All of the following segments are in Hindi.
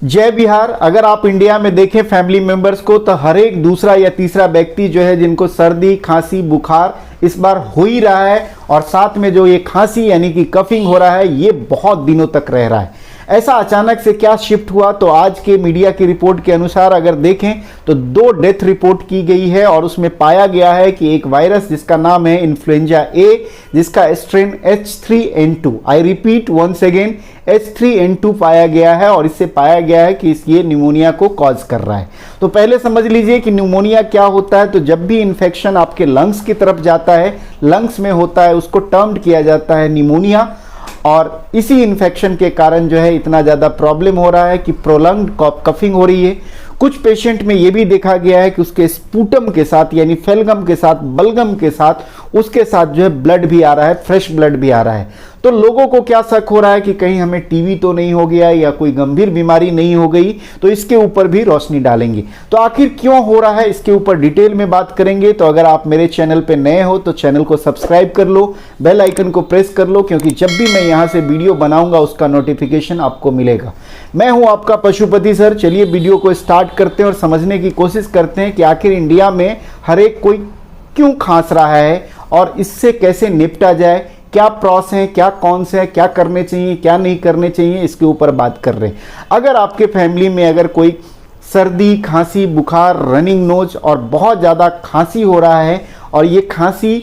जय बिहार। अगर आप इंडिया में देखें फैमिली मेंबर्स को तो हर एक दूसरा या तीसरा व्यक्ति जो है जिनको सर्दी खांसी बुखार इस बार हो ही रहा है, और साथ में जो ये खांसी यानी कि कफिंग हो रहा है ये बहुत दिनों तक रह रहा है। ऐसा अचानक से क्या शिफ्ट हुआ? तो आज के मीडिया की रिपोर्ट के अनुसार अगर देखें तो 2 डेथ रिपोर्ट की गई है और उसमें पाया गया है कि एक वायरस जिसका नाम है इन्फ्लुएंजा ए, जिसका strain H3N2, I repeat once again, H3N2 पाया गया है, और इससे पाया गया है कि ये निमोनिया को कॉज कर रहा है। तो पहले समझ लीजिए कि निमोनिया क्या होता है। तो जब भी इन्फेक्शन आपके लंग्स की तरफ जाता है, लंग्स में होता है, उसको टर्म्ड किया जाता है निमोनिया, और इसी इन्फेक्शन के कारण जो है इतना ज़्यादा प्रॉब्लम हो रहा है कि प्रोलंग्ड कफिंग हो रही है। कुछ पेशेंट में ये भी देखा गया है कि उसके स्पूटम के साथ यानी फेलगम के साथ, बलगम के साथ, उसके साथ जो है ब्लड भी आ रहा है, फ्रेश ब्लड भी आ रहा है। तो लोगों को क्या शक हो रहा है कि कहीं हमें टीबी तो नहीं हो गया या कोई गंभीर बीमारी नहीं हो गई, तो इसके ऊपर भी रोशनी डालेंगे। तो आखिर क्यों हो रहा है इसके ऊपर डिटेल में बात करेंगे। तो अगर आप मेरे चैनल पे नए हो तो चैनल को सब्सक्राइब कर लो, बेल आइकन को प्रेस कर लो, क्योंकि जब भी मैं यहाँ से वीडियो बनाऊंगा उसका नोटिफिकेशन आपको मिलेगा। मैं हूँ आपका पशुपति सर। चलिए वीडियो को स्टार्ट करते हैं और समझने की कोशिश करते हैं कि आखिर इंडिया में हर एक कोई क्यों खांस रहा है और इससे कैसे निपटा जाए, क्या प्रॉस हैं, क्या कॉन्स हैं, क्या करने चाहिए, क्या नहीं करने चाहिए, इसके ऊपर बात कर रहे हैं। अगर आपके फैमिली में अगर कोई सर्दी खांसी बुखार रनिंग नोज और बहुत ज़्यादा खांसी हो रहा है, और ये खांसी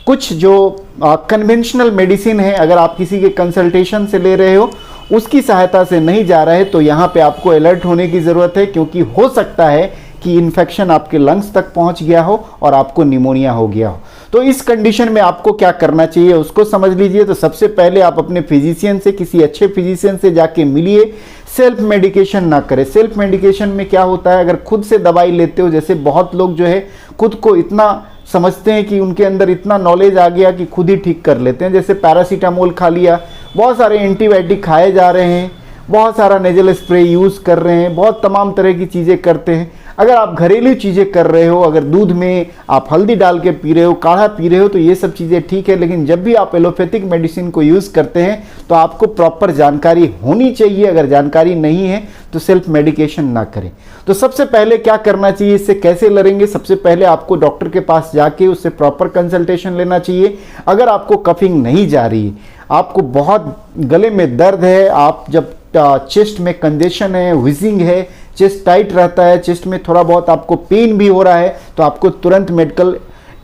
कुछ जो कन्वेंशनल मेडिसिन है अगर आप किसी के कंसल्टेशन से ले रहे हो उसकी सहायता से नहीं जा रहे, तो यहाँ पे आपको अलर्ट होने की ज़रूरत है, क्योंकि हो सकता है कि इन्फेक्शन आपके लंग्स तक पहुँच गया हो और आपको निमोनिया हो गया हो। तो इस कंडीशन में आपको क्या करना चाहिए उसको समझ लीजिए। तो सबसे पहले आप अपने फिजिशियन से, किसी अच्छे फिजिशियन से जाके मिलिए। सेल्फ मेडिकेशन ना करें। सेल्फ मेडिकेशन में क्या होता है, अगर खुद से दवाई लेते हो, जैसे बहुत लोग जो है खुद को इतना समझते हैं कि उनके अंदर इतना नॉलेज आ गया कि खुद ही ठीक कर लेते हैं, जैसे पैरासीटामोल खा लिया, बहुत सारे एंटीबायोटिक खाए जा रहे हैं, बहुत सारा नेजल स्प्रे यूज़ कर रहे हैं, बहुत तमाम तरह की चीज़ें करते हैं। अगर आप घरेलू चीज़ें कर रहे हो, अगर दूध में आप हल्दी डाल के पी रहे हो, काढ़ा पी रहे हो, तो ये सब चीज़ें ठीक है, लेकिन जब भी आप एलोपैथिक मेडिसिन को यूज़ करते हैं तो आपको प्रॉपर जानकारी होनी चाहिए। अगर जानकारी नहीं है तो सेल्फ मेडिकेशन ना करें। तो सबसे पहले क्या करना चाहिए, इससे कैसे लड़ेंगे? सबसे पहले आपको डॉक्टर के पास जाके उससे प्रॉपर कंसल्टेशन लेना चाहिए। अगर आपको कफिंग नहीं जा रही है, आपको बहुत गले में दर्द है, आप जब चेस्ट में कंजेशन है, व्हीजिंग है, चेस्ट टाइट रहता है, चेस्ट में थोड़ा बहुत आपको पेन भी हो रहा है, तो आपको तुरंत मेडिकल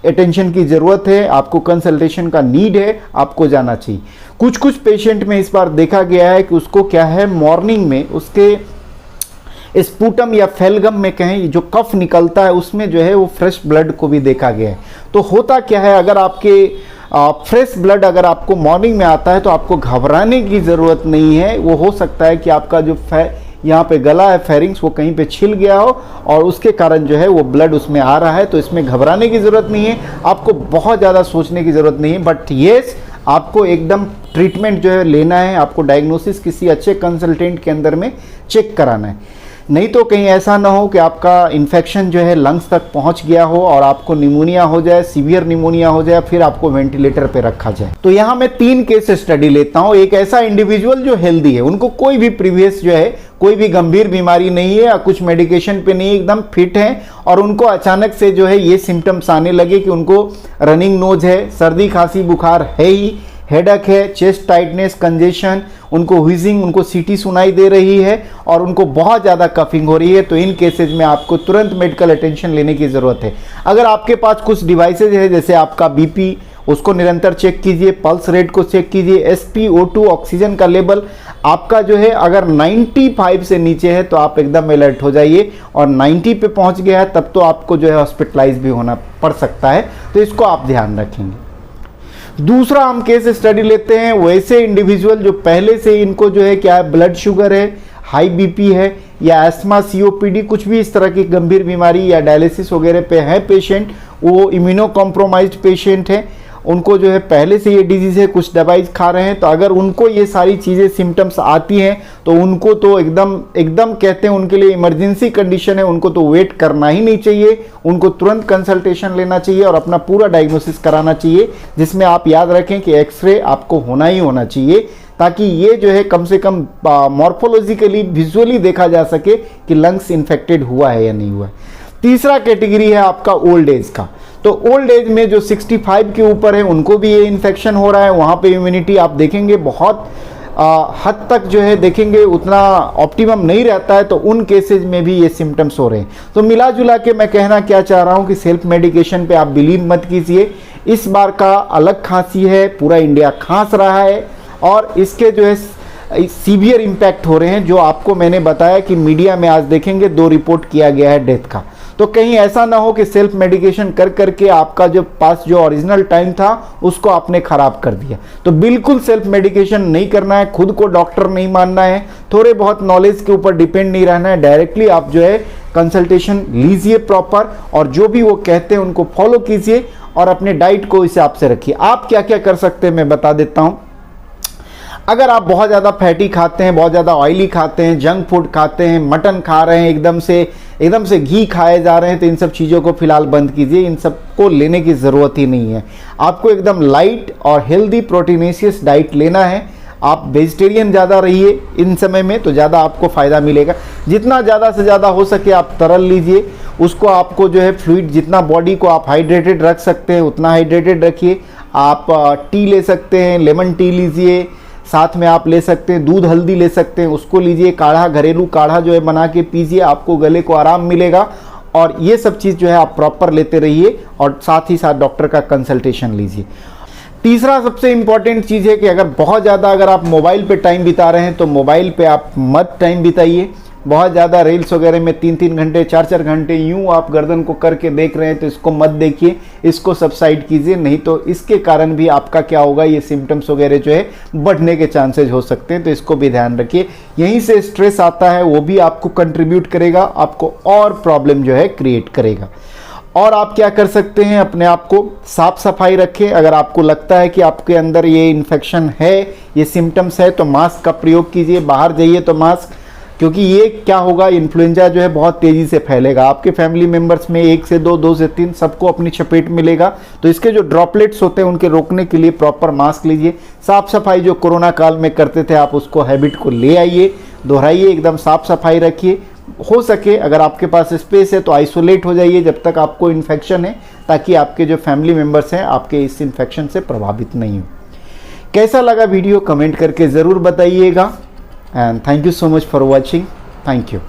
अटेंशन की ज़रूरत है, आपको कंसल्टेशन का नीड है, आपको जाना चाहिए। कुछ कुछ पेशेंट में इस बार देखा गया है कि उसको क्या है, मॉर्निंग में उसके स्पूटम या फेलगम में कहें जो कफ निकलता है उसमें जो है वो फ्रेश ब्लड को भी देखा गया है। तो होता क्या है, अगर आपके फ्रेश ब्लड अगर आपको मॉर्निंग में आता है तो आपको घबराने की ज़रूरत नहीं है। वो हो सकता है कि आपका जो यहाँ पे गला है, फेरिंग्स, वो कहीं पे छिल गया हो और उसके कारण जो है वो ब्लड उसमें आ रहा है, तो इसमें घबराने की ज़रूरत नहीं है, आपको बहुत ज़्यादा सोचने की ज़रूरत नहीं है। बट येस, आपको एकदम ट्रीटमेंट जो है लेना है, आपको डायग्नोसिस किसी अच्छे कंसल्टेंट के अंदर में चेक कराना है। नहीं तो कहीं ऐसा ना हो कि आपका इन्फेक्शन जो है लंग्स तक पहुंच गया हो और आपको निमोनिया हो जाए, सीवियर निमोनिया हो जाए, फिर आपको वेंटिलेटर पे रखा जाए। तो यहाँ मैं 3 केस स्टडी लेता हूँ। एक ऐसा इंडिविजुअल जो हेल्दी है, उनको कोई भी प्रीवियस जो है कोई भी गंभीर बीमारी नहीं है या कुछ मेडिकेशन पे नहीं, एकदम फिट है, और उनको अचानक से जो है ये सिम्टम्स आने लगे कि उनको रनिंग नोज है, सर्दी खांसी बुखार है ही, हेडक है, चेस्ट टाइटनेस, कंजेशन, उनको व्हीजिंग, उनको सीटी सुनाई दे रही है और उनको बहुत ज़्यादा कफिंग हो रही है। तो इन केसेज में आपको तुरंत मेडिकल अटेंशन लेने की ज़रूरत है। अगर आपके पास कुछ डिवाइसेज है, जैसे आपका बीपी, उसको निरंतर चेक कीजिए, पल्स रेट को चेक कीजिए, SpO2 ऑक्सीजन का लेवल आपका जो है अगर 95 से नीचे है तो आप एकदम अलर्ट हो जाइए, और 90 पे पहुंच गया है तब तो आपको जो है हॉस्पिटलाइज भी होना पड़ सकता है। तो इसको आप ध्यान रखेंगे। दूसरा हम केस स्टडी लेते हैं, वैसे इंडिविजुअल जो पहले से इनको जो है क्या है, ब्लड शुगर है, हाई बीपी है, या एस्मा, COPD, कुछ भी इस तरह की गंभीर बीमारी या डायलिसिस वगैरह पे है पेशेंट, वो इम्यूनो कॉम्प्रोमाइज्ड पेशेंट है, उनको जो है पहले से ये डिजीज़ है, कुछ दवाई खा रहे हैं, तो अगर उनको ये सारी चीज़ें सिम्टम्स आती हैं तो उनको तो एकदम कहते हैं उनके लिए इमरजेंसी कंडीशन है, उनको तो वेट करना ही नहीं चाहिए, उनको तुरंत कंसल्टेशन लेना चाहिए और अपना पूरा डायग्नोसिस कराना चाहिए, जिसमें आप याद रखें कि एक्सरे आपको होना ही होना चाहिए, ताकि ये जो है कम से कम मॉर्फोलॉजिकली विजुअली देखा जा सके कि लंग्स इन्फेक्टेड हुआ है या नहीं हुआ है। तीसरा कैटेगरी है आपका ओल्ड एज का। तो ओल्ड एज में जो 65 के ऊपर है उनको भी ये इन्फेक्शन हो रहा है, वहाँ पे इम्यूनिटी आप देखेंगे बहुत हद तक जो है देखेंगे उतना ऑप्टिमम नहीं रहता है, तो उन केसेज में भी ये सिम्टम्स हो रहे हैं। तो मिला जुला के मैं कहना क्या चाह रहा हूँ कि सेल्फ मेडिकेशन पे आप बिलीव मत कीजिए। इस बार का अलग खांसी है, पूरा इंडिया खांस रहा है और इसके जो है सीवियर इम्पैक्ट हो रहे हैं, जो आपको मैंने बताया कि मीडिया में आज देखेंगे 2 रिपोर्ट किया गया है डेथ का। तो कहीं ऐसा ना हो कि सेल्फ मेडिकेशन कर करके आपका जो पास जो ओरिजिनल टाइम था उसको आपने खराब कर दिया। तो बिल्कुल सेल्फ मेडिकेशन नहीं करना है, खुद को डॉक्टर नहीं मानना है, थोड़े बहुत नॉलेज के ऊपर डिपेंड नहीं रहना है। डायरेक्टली आप जो है कंसल्टेशन लीजिए प्रॉपर, और जो भी वो कहते हैं उनको फॉलो कीजिए और अपने डाइट को हिसाब से रखिए। आप क्या क्या कर सकते हैं मैं बता देता हूँ। अगर आप बहुत ज़्यादा फैटी खाते हैं, बहुत ज़्यादा ऑयली खाते हैं, जंक फूड खाते हैं, मटन खा रहे हैं, एकदम से घी खाए जा रहे हैं, तो इन सब चीज़ों को फिलहाल बंद कीजिए। इन सब को लेने की ज़रूरत ही नहीं है। आपको एकदम लाइट और हेल्दी प्रोटीनेशियस डाइट लेना है। आप वेजिटेरियन ज़्यादा रहिए इन समय में, तो ज़्यादा आपको फ़ायदा मिलेगा। जितना ज़्यादा से ज़्यादा हो सके आप तरल लीजिए, उसको आपको जो है फ्लूइड, जितना बॉडी को आप हाइड्रेटेड रख सकते हैं उतना हाइड्रेटेड रखिए। आप टी ले सकते हैं, लेमन टी लीजिए, साथ में आप ले सकते हैं दूध हल्दी ले सकते हैं, उसको लीजिए। काढ़ा, घरेलू काढ़ा जो है बना के पीजिए, आपको गले को आराम मिलेगा। और ये सब चीज़ जो है आप प्रॉपर लेते रहिए और साथ ही साथ डॉक्टर का कंसल्टेशन लीजिए। तीसरा सबसे इम्पॉर्टेंट चीज़ है कि अगर आप मोबाइल पे टाइम बिता रहे हैं तो मोबाइल पे आप मत टाइम बिताइए। बहुत ज़्यादा रील्स वगैरह में 3-3 घंटे 4-4 घंटे यूँ आप गर्दन को करके देख रहे हैं, तो इसको मत देखिए, इसको सबसाइड कीजिए। नहीं तो इसके कारण भी आपका क्या होगा, ये सिम्टम्स वगैरह जो है बढ़ने के चांसेस हो सकते हैं, तो इसको भी ध्यान रखिए। यहीं से स्ट्रेस आता है, वो भी आपको कंट्रीब्यूट करेगा, आपको और प्रॉब्लम जो है क्रिएट करेगा। और आप क्या कर सकते हैं, अपने आप को साफ सफाई रखें। अगर आपको लगता है कि आपके अंदर ये इन्फेक्शन है, ये सिम्टम्स है, तो मास्क का प्रयोग कीजिए। बाहर जाइए तो मास्क, क्योंकि ये क्या होगा, इन्फ्लुएंजा जो है बहुत तेज़ी से फैलेगा। आपके फैमिली मेंबर्स में 1 से 2, 2 से 3 सबको अपनी चपेट मिलेगा। तो इसके जो ड्रॉपलेट्स होते हैं उनके रोकने के लिए प्रॉपर मास्क लीजिए। साफ़ सफाई जो कोरोना काल में करते थे, आप उसको हैबिट को ले आइए, दोहराइए, एकदम साफ़ सफाई रखिए। हो सके अगर आपके पास स्पेस है तो आइसोलेट हो जाइए जब तक आपको इन्फेक्शन है, ताकि आपके जो फैमिली मेम्बर्स हैं आपके इस इन्फेक्शन से प्रभावित नहीं हो। कैसा लगा वीडियो कमेंट करके ज़रूर बताइएगा। And thank you so much for watching. Thank you.